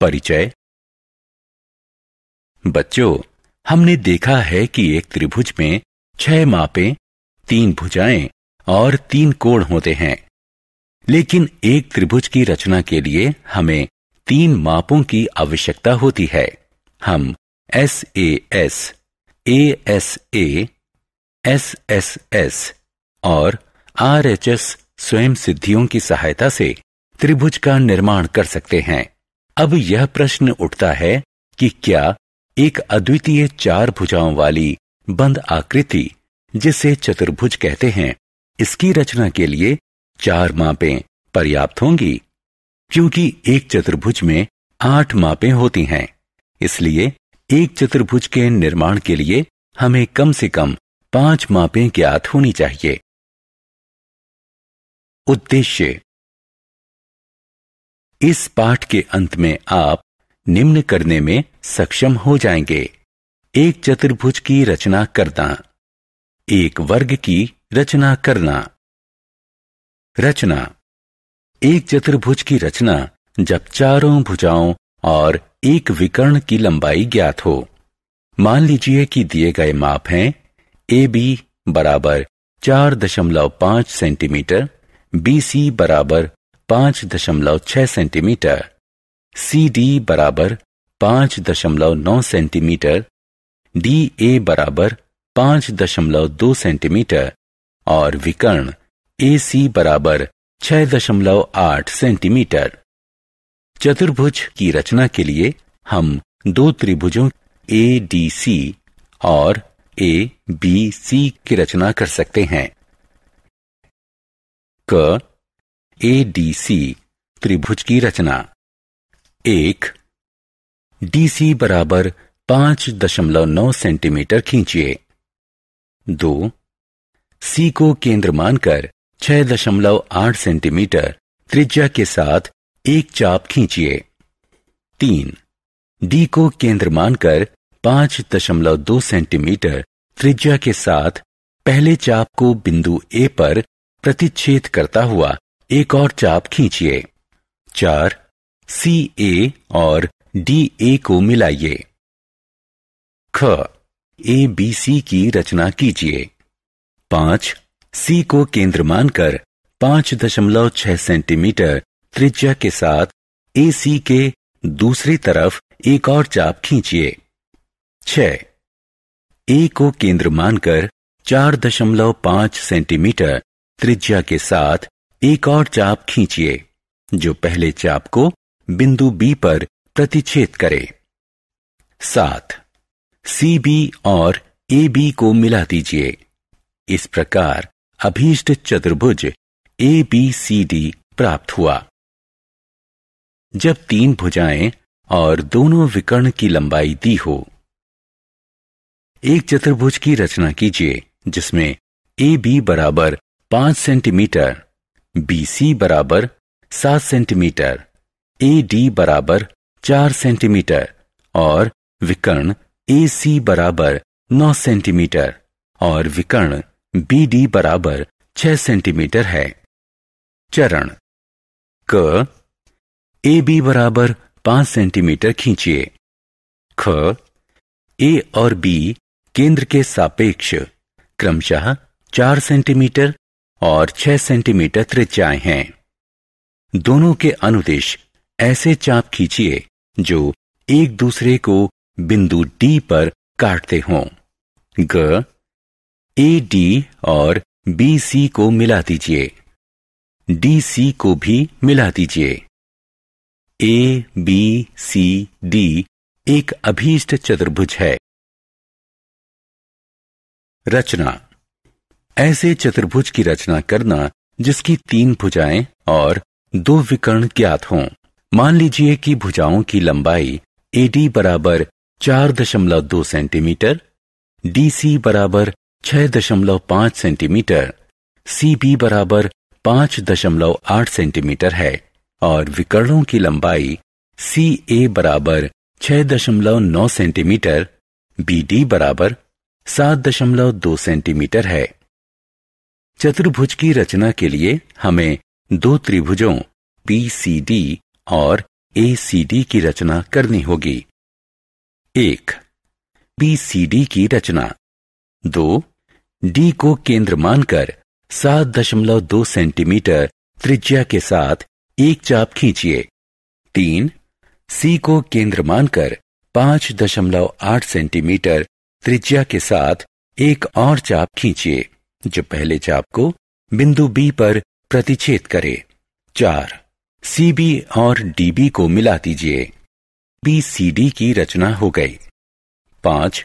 परिचय। बच्चों, हमने देखा है कि एक त्रिभुज में 6 मापें, 3 भुजाएं और 3 कोण होते हैं। लेकिन एक त्रिभुज की रचना के लिए हमें 3 मापों की आवश्यकता होती है। हम SAS, ASA, SSS और RHS स्वयं सिद्धियों की सहायता से त्रिभुज का निर्माण कर सकते हैं। अब यह प्रश्न उठता है कि क्या एक अद्वितीय 4 भुजाओं वाली बंद आकृति, जिसे चतुर्भुज कहते हैं, इसकी रचना के लिए 4 मापें पर्याप्त होंगी? क्योंकि एक चतुर्भुज में 8 मापें होती हैं, इसलिए एक चतुर्भुज के निर्माण के लिए हमें कम से कम 5 मापें ज्ञात होनी चाहिए। उद्देश्य। इस पाठ के अंत में आप निम्न करने में सक्षम हो जाएंगे। एक चतुर्भुज की रचना करना, एक वर्ग की रचना करना। रचना। एक चतुर्भुज की रचना जब चारों भुजाओं और एक विकर्ण की लंबाई ज्ञात हो। मान लीजिए कि दिए गए माप हैं AB बराबर 4.5 सेंटीमीटर, BC बराबर 5.6 सेंटीमीटर, CD बराबर 5.9 सेंटीमीटर, DA बराबर 5.2 सेंटीमीटर और विकर्ण AC बराबर 6.8 सेंटीमीटर। चतुर्भुज की रचना के लिए हम 2 त्रिभुजों ADC और ABC की रचना कर सकते हैं। क ADC त्रिभुज की रचना। 1. DC बराबर 5.9 सेंटीमीटर खींचिए। 2. C को केंद्र मानकर 6.8 सेंटीमीटर त्रिज्या के साथ एक चाप खींचिए। 3. D को केंद्र मानकर 5.2 सेंटीमीटर त्रिज्या के साथ पहले चाप को बिंदु A पर प्रतिच्छेद करता हुआ एक और चाप खींचिए। 4. CA और DA को मिलाइए। ख. ABC की रचना कीजिए। 5. C को केंद्र मानकर 5.6 सेंटीमीटर त्रिज्या के साथ AC के दूसरी तरफ एक और चाप खींचिए। 6. A को केंद्र मानकर 4.5 सेंटीमीटर त्रिज्या के साथ एक और चाप खींचिए, जो पहले चाप को बिंदु B पर प्रतिच्छेद करे। 7. CB और AB को मिला दीजिए। इस प्रकार अभीष्ट चतुर्भुज ABCD प्राप्त हुआ। जब 3 भुजाएं और दोनों विकर्ण की लंबाई दी हो। एक चतुर्भुज की रचना कीजिए जिसमें AB बराबर 5 सेंटीमीटर, BC बराबर 7 सेंटीमीटर, AD बराबर 4 सेंटीमीटर और विकर्ण AC बराबर 9 सेंटीमीटर और विकर्ण BD बराबर 6 सेंटीमीटर है। चरण। क. AB बराबर 5 सेंटीमीटर खींचिए। ख. A और B केंद्र के सापेक्ष क्रमशः 4 सेंटीमीटर और 6 सेंटीमीटर त्रिज्याएं हैं। दोनों के अनुदिश ऐसे चाप खींचिए जो एक दूसरे को बिंदु D पर काटते हों। ग. AD और BC को मिला दीजिए। DC को भी मिला दीजिए। ABCD एक अभीष्ट चतुर्भुज है। रचना। ऐसे चतुर्भुज की रचना करना जिसकी 3 भुजाएं और 2 विकर्ण ज्ञात हों। मान लीजिए कि भुजाओं की लंबाई AD बराबर 4.2 सेंटीमीटर, DC बराबर 6.5 सेंटीमीटर, CB बराबर 5.8 सेंटीमीटर है और विकर्णों की लंबाई CA बराबर 6.9 सेंटीमीटर, BD बराबर 7.2 सेंटीमीटर है। चतुर्भुज की रचना के लिए हमें 2 त्रिभुजों BCD और ACD की रचना करनी होगी। 1. BCD की रचना। 2. D को केंद्र मानकर 7.2 सेंटीमीटर त्रिज्या के साथ एक चाप खींचिए। 3. C को केंद्र मानकर 5.8 सेंटीमीटर त्रिज्या के साथ एक और चाप खींचिए जो पहले चाप को बिंदु B पर प्रतिच्छेद करे। 4. CB और DB को मिला दीजिए। BCD की रचना हो गई। 5.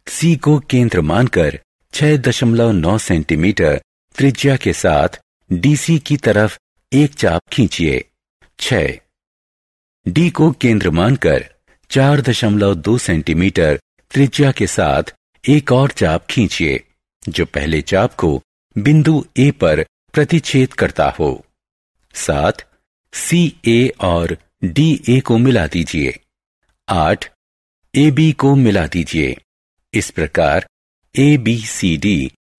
C को केंद्र मानकर 6.9 सेंटीमीटर त्रिज्या के साथ DC की तरफ एक चाप खींचिए। 6. D को केंद्र मानकर 4.2 सेंटीमीटर त्रिज्या के साथ एक और चाप खींचिए जो पहले चाप को बिंदु A पर प्रतिच्छेद करता हो। 7. CA और DA को मिला दीजिए। 8. AB को मिला दीजिए। इस प्रकार ABCD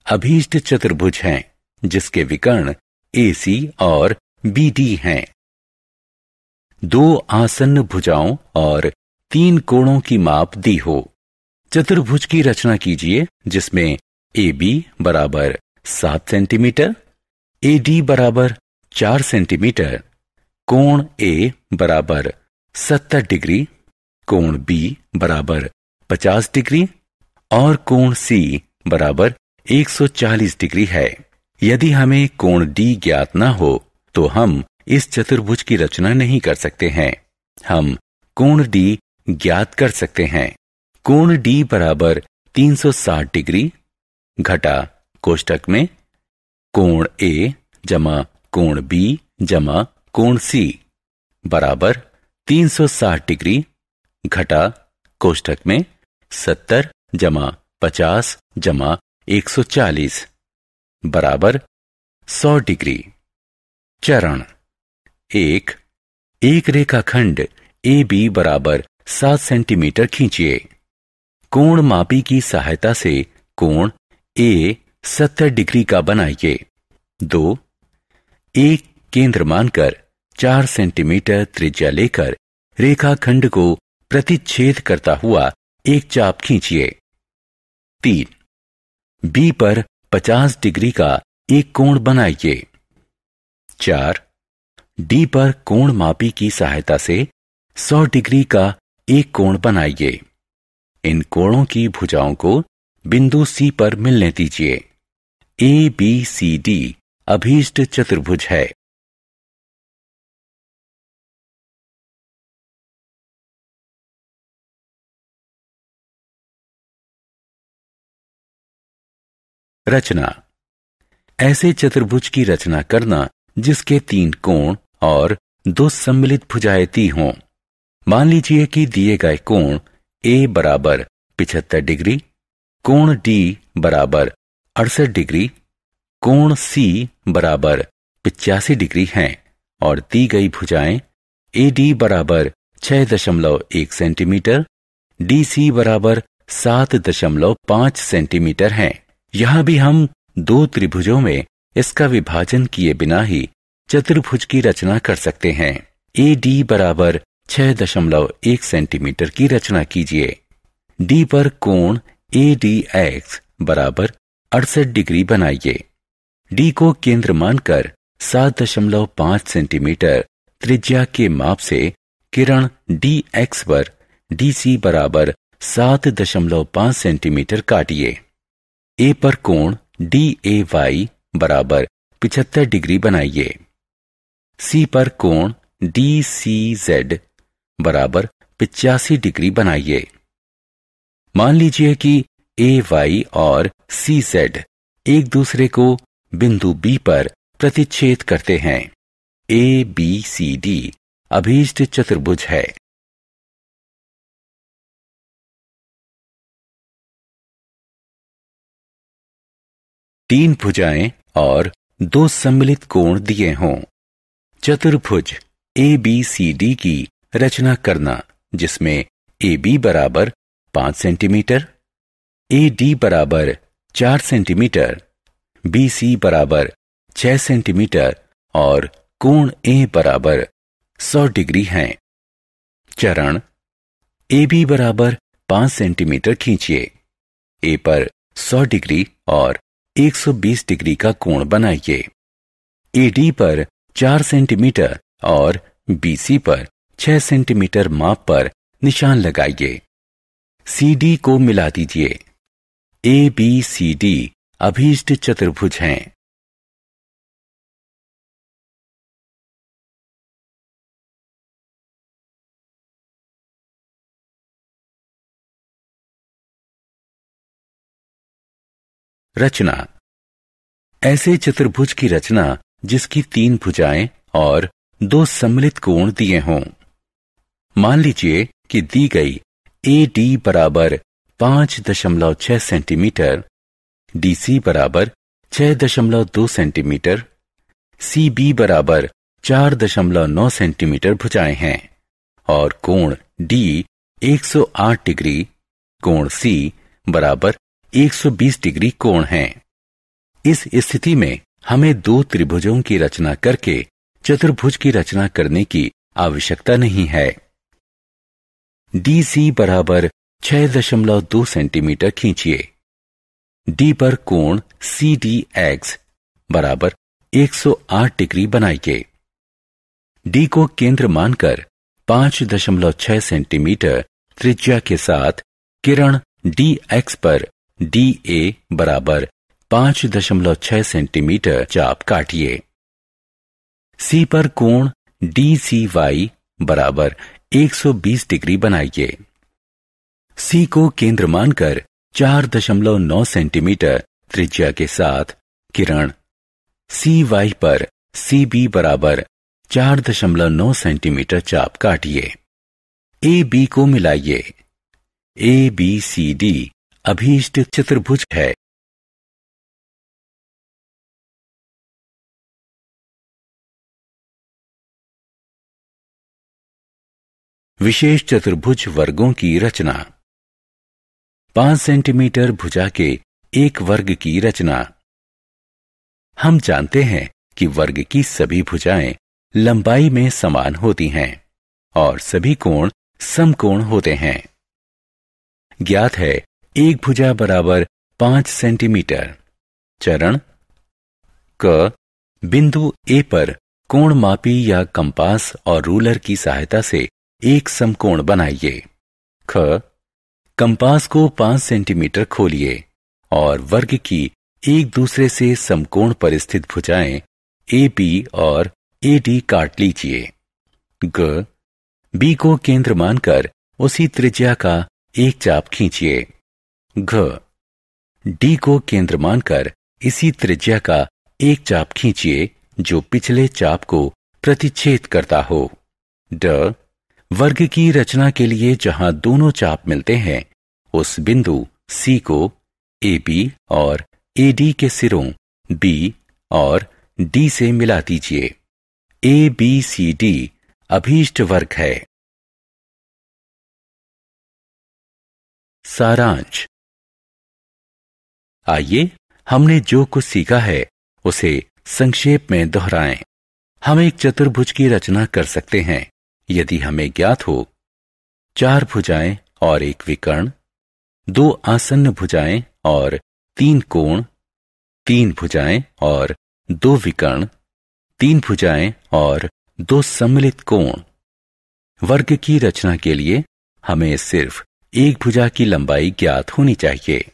अभीष्ट चतुर्भुज हैं जिसके विकर्ण AC और BD हैं। 2 आसन्न भुजाओं और 3 कोणों की माप दी हो। चतुर्भुज की रचना कीजिए जिसमें AB बराबर 7 सेंटीमीटर, AD बराबर 4 सेंटीमीटर, कोण A बराबर 70 डिग्री, कोण B बराबर 50 डिग्री और कोण C बराबर 140 डिग्री है। यदि हमें कोण D ज्ञात ना हो तो हम इस चतुर्भुज की रचना नहीं कर सकते हैं। हम कोण D ज्ञात कर सकते हैं। कोण D बराबर 360 डिग्री घटा कोष्ठक में कोण A जमा कोण B जमा कोण C बराबर 360 डिग्री घटा कोष्ठक में 70 जमा 50 जमा 140 बराबर 100 डिग्री। चरण 1. एक रेखाखंड AB बराबर 7 सेंटीमीटर खींचिए। कोण मापी की सहायता से कोण A 70 डिग्री का बनाइए। 2. एक केंद्र मानकर 4 सेंटीमीटर त्रिज्या लेकर रेखाखंड को प्रतिच्छेद करता हुआ एक चाप खींचिए। 3. B पर 50 डिग्री का एक कोण बनाइए। 4. D पर कोण मापी की सहायता से 100 डिग्री का एक कोण बनाइए। इन कोणों की भुजाओं को बिंदु C पर मिलने दीजिए। ABCD अभीष्ट चतुर्भुज है। रचना। ऐसे चतुर्भुज की रचना करना जिसके 3 कोण और 2 सम्मिलित भुजाएं दी हों। मान लीजिए कि दिए गए कोण A बराबर 75 डिग्री, कोण D बराबर 68 डिग्री, कोण C बराबर 85 डिग्री हैं और दी गई भुजाएं AD बराबर 6.1 सेंटीमीटर, DC बराबर 7.5 सेंटीमीटर हैं। यहां भी हम 2 त्रिभुजों में इसका विभाजन किए बिना ही चतुर्भुज की रचना कर सकते हैं। AD बराबर 6.1 सेंटीमीटर की रचना कीजिए। D पर कोण ADX बराबर 68 डिग्री बनाइए। D को केंद्र मानकर 7.5 सेंटीमीटर त्रिज्या के माप से किरण DX पर DC बराबर 7.5 सेंटीमीटर काटिए। A पर कोण DAY बराबर 75 डिग्री बनाइए। C पर कोण DCZ बराबर 85 डिग्री बनाइए। मान लीजिए कि AY और CZ एक दूसरे को बिंदु B पर प्रतिच्छेद करते हैं। ABCD अभीष्ट चतुर्भुज है। तीन भुजाएं और 2 सम्मिलित कोण दिए हों। चतुर्भुज ABCD की रचना करना जिसमें AB बराबर 5 सेंटीमीटर, AD बराबर 4 सेंटीमीटर, BC बराबर 6 सेंटीमीटर और कोण A बराबर 100 डिग्री हैं। चरण ए बी बराबर 5 सेंटीमीटर खींचिए। ए पर 100 डिग्री और 120 डिग्री का कोण बनाइए। ए डी पर 4 सेंटीमीटर और बी सी पर 6 सेंटीमीटर माप पर निशान लगाइए। सी डी को मिला दीजिए। ए बी सी डी अभीष्ट चतुर्भुज हैं। रचना। ऐसे चतुर्भुज की रचना जिसकी 3 भुजाएं और 2 सम्मिलित कोण दिए हों। मान लीजिए कि दी गई ए डी बराबर 5.6 सेंटीमीटर, डी सी बराबर 6.2 सेंटीमीटर, सी बी बराबर 4.9 सेंटीमीटर भुजाएं हैं और कोण डी 108 डिग्री, कोण सी बराबर 120 डिग्री कोण है। इस स्थिति में हमें 2 त्रिभुजों की रचना करके चतुर्भुज की रचना करने की आवश्यकता नहीं है। डी सी बराबर 6.2 सेंटीमीटर खींचिए। डी पर कोण सी डी एक्स बराबर 108 डिग्री बनाइए। डी को केंद्र मानकर 5.6 सेंटीमीटर त्रिज्या के साथ किरण डी एक्स पर डी ए बराबर 5.6 सेंटीमीटर चाप काटिए। सी पर कोण डी सी वाई बराबर 120 डिग्री बनाइए। सी को केंद्र मानकर 4.9 सेंटीमीटर त्रिज्या के साथ किरण सी वाई पर सी बी बराबर 4.9 सेंटीमीटर चाप काटिए। ए बी को मिलाइए। ए बी सी डी अभीष्ट चतुर्भुज है। विशेष चतुर्भुज वर्गों की रचना। 5 सेंटीमीटर भुजा के एक वर्ग की रचना। हम जानते हैं कि वर्ग की सभी भुजाएं लंबाई में समान होती हैं और सभी कोण समकोण होते हैं। ज्ञात है एक भुजा बराबर 5 सेंटीमीटर। चरण क बिंदु ए पर कोण मापी या कंपास और रूलर की सहायता से एक समकोण बनाइए। ख कंपास को 5 सेंटीमीटर खोलिए और वर्ग की एक दूसरे से समकोण पर स्थित भुजाएं ए बी और ए डी काट लीजिए। ग बी को केंद्र मानकर उसी त्रिज्या का एक चाप खींचिए। घ डी को केंद्र मानकर इसी त्रिज्या का एक चाप खींचिए जो पिछले चाप को प्रतिच्छेद करता हो। ड वर्ग की रचना के लिए जहां दोनों चाप मिलते हैं उस बिंदु सी को ए बी और ए डी के सिरों बी और डी से मिला दीजिए। ए बी सी डी अभीष्ट वर्ग है। सारांश। आइए हमने जो कुछ सीखा है उसे संक्षेप में दोहराएं। हम एक चतुर्भुज की रचना कर सकते हैं यदि हमें ज्ञात हो 4 भुजाएं और एक विकर्ण, 2 आसन्न भुजाएं और 3 कोण, 3 भुजाएं और 2 विकर्ण, 3 भुजाएं और 2 सम्मिलित कोण। वर्ग की रचना के लिए हमें सिर्फ एक भुजा की लंबाई ज्ञात होनी चाहिए।